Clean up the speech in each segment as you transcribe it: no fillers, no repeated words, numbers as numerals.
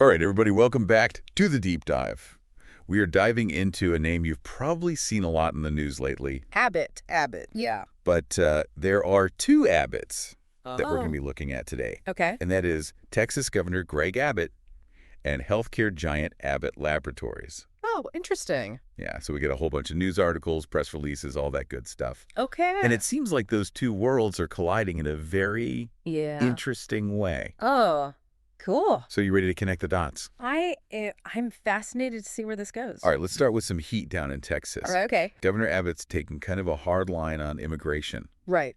All right, everybody, welcome back to the Deep Dive. We are diving into a name you've probably seen a lot in the news lately. Abbott. Yeah. But there are two Abbotts that we're going to Oh. be looking at today. Okay. And that is Texas Governor Greg Abbott and healthcare giant Abbott Laboratories. Oh, interesting. Yeah, so we get a whole bunch of news articles, press releases, all that good stuff. Okay. And it seems like those two worlds are colliding in a very interesting way. Oh, cool. So you ready to connect the dots? I'm fascinated to see where this goes. All right, let's start with some heat down in Texas. All right, okay. Governor Abbott's taking kind of a hard line on immigration. Right.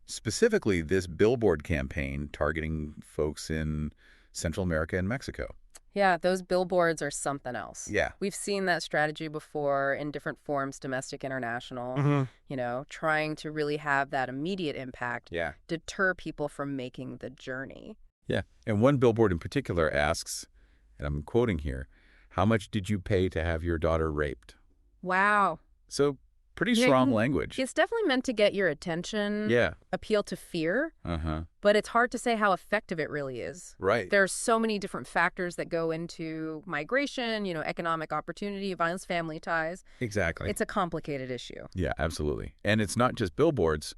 Specifically, this billboard campaign targeting folks in Central America and Mexico. Yeah, those billboards are something else. Yeah. We've seen that strategy before in different forms, domestic, international, trying to really have that immediate impact, deter people from making the journey. Yeah. And one billboard in particular asks, and I'm quoting here, "How much did you pay to have your daughter raped?" Wow. So pretty strong language. It's definitely meant to get your attention, appeal to fear, but it's hard to say how effective it really is. Right. There's so many different factors that go into migration, economic opportunity, violence, family ties. Exactly. It's a complicated issue. Yeah, absolutely. And it's not just billboards.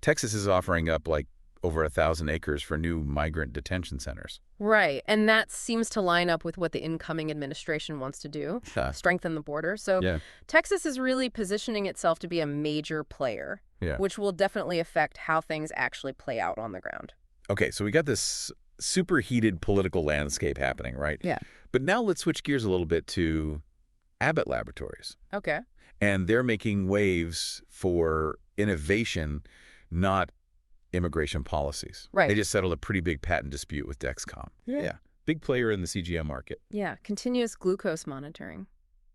Texas is offering up like over 1,000 acres for new migrant detention centers. Right. And that seems to line up with what the incoming administration wants to do, strengthen the border. So Texas is really positioning itself to be a major player, which will definitely affect how things actually play out on the ground. Okay, so we got this superheated political landscape happening, right? Yeah. But now let's switch gears a little bit to Abbott Laboratories. Okay. And they're making waves for innovation, not immigration policies. Right. They just settled a pretty big patent dispute with Dexcom. Yeah. Big player in the CGM market. Yeah. Continuous glucose monitoring.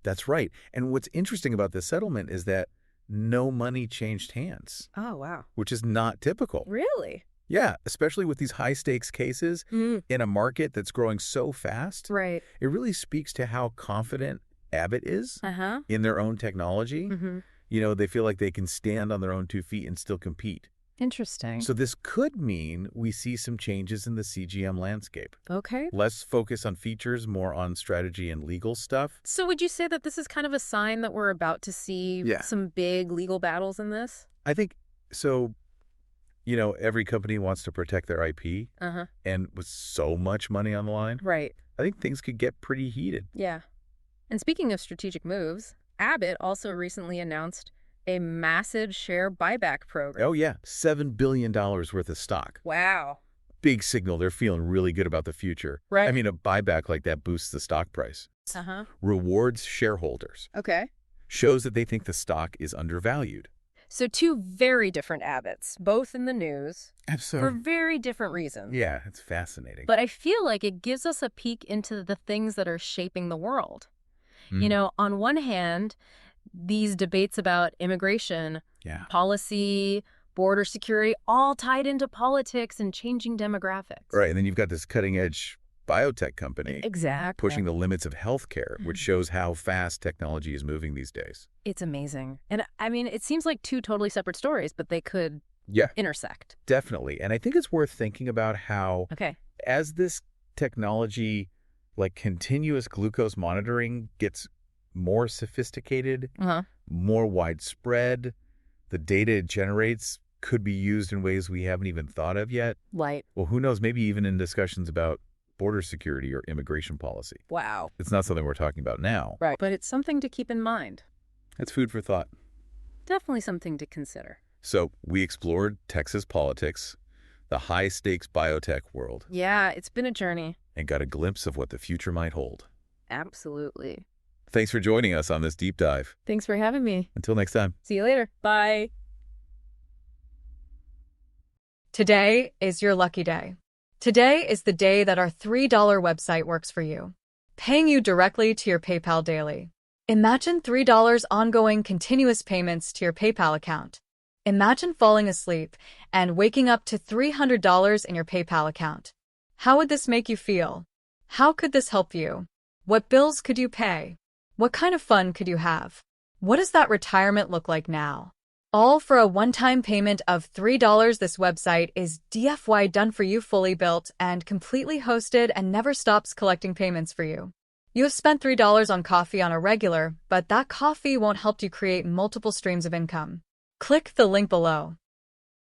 That's right. And what's interesting about this settlement is that no money changed hands. Oh, wow. Which is not typical. Really? Yeah, especially with these high-stakes cases in a market that's growing so fast. Right. It really speaks to how confident Abbott is in their own technology. They feel like they can stand on their own 2 feet and still compete. Interesting. So this could mean we see some changes in the CGM landscape. Okay. Less focus on features, more on strategy and legal stuff. So would you say that this is kind of a sign that we're about to see some big legal battles in this? I think so. Every company wants to protect their IP. And with so much money on the line, right, I think things could get pretty heated. Yeah. And speaking of strategic moves, Abbott also recently announced a massive share buyback program. Oh, yeah. $7 billion worth of stock. Wow. Big signal. They're feeling really good about the future. Right. I mean, a buyback like that boosts the stock price. Rewards shareholders. Okay. Shows that they think the stock is undervalued. So two very different Abbotts, both in the news, Absolutely. for very different reasons. Yeah, it's fascinating. But I feel like it gives us a peek into the things that are shaping the world. On one hand, these debates about immigration, policy, border security, all tied into politics and changing demographics. Right, and then you've got this cutting-edge biotech company pushing the limits of healthcare, which shows how fast technology is moving these days. It's amazing. And I mean, it seems like two totally separate stories, but they could intersect. Definitely. And I think it's worth thinking about how as this technology, like continuous glucose monitoring, gets more sophisticated, more widespread, the data it generates could be used in ways we haven't even thought of yet. Right. Well, who knows, maybe even in discussions about border security or immigration policy. Wow. It's not something we're talking about now. Right. But it's something to keep in mind. That's food for thought. Definitely something to consider. So we explored Texas politics, the high-stakes biotech world. Yeah, it's been a journey. And got a glimpse of what the future might hold. Absolutely. Thanks for joining us on this deep dive. Thanks for having me. Until next time. See you later. Bye. Today is your lucky day. Today is the day that our $3 website works for you, paying you directly to your PayPal daily. Imagine $3 ongoing continuous payments to your PayPal account. Imagine falling asleep and waking up to $300 in your PayPal account. How would this make you feel? How could this help you? What bills could you pay? What kind of fun could you have? What does that retirement look like now? All for a one-time payment of $3. This website is DFY done for you, fully built and completely hosted, and never stops collecting payments for you. You have spent $3 on coffee on a regular, but that coffee won't help you create multiple streams of income. Click the link below.